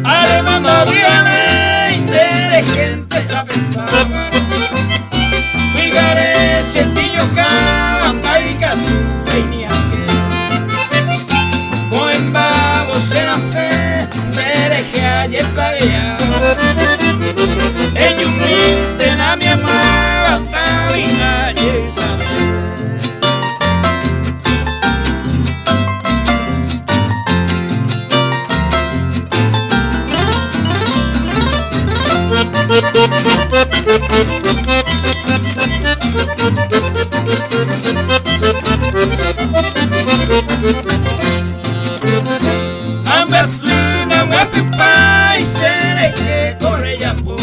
Alemando viene inteligente a pensar. Vigare sentillo canta y canta y que Coemba vos se nace dereje ayer playa. Ellos minten a mi amada cabina y saber. Ambasina wasi pai sere que corre ya po.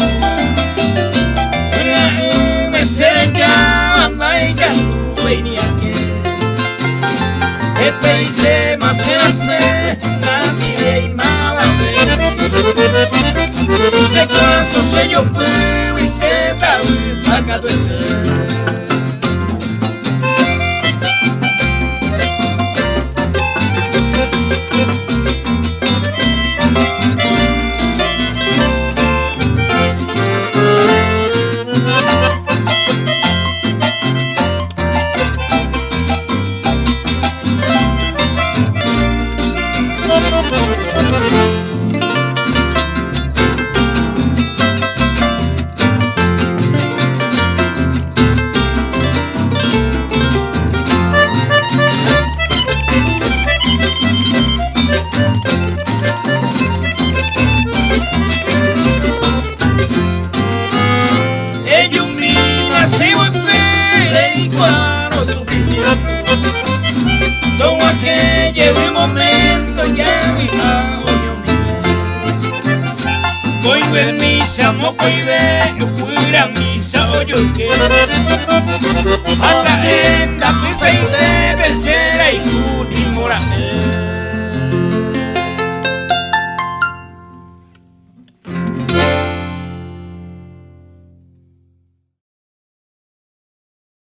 Me sere ya anda ya tu venía que. Este tema se hace la mire y mala se caso se yo puedo y se da acá tu Llegó un momento ya mi oño mi voy ver misa moco y ve fuera misa oyo que hasta en la pesa y debe ser ahí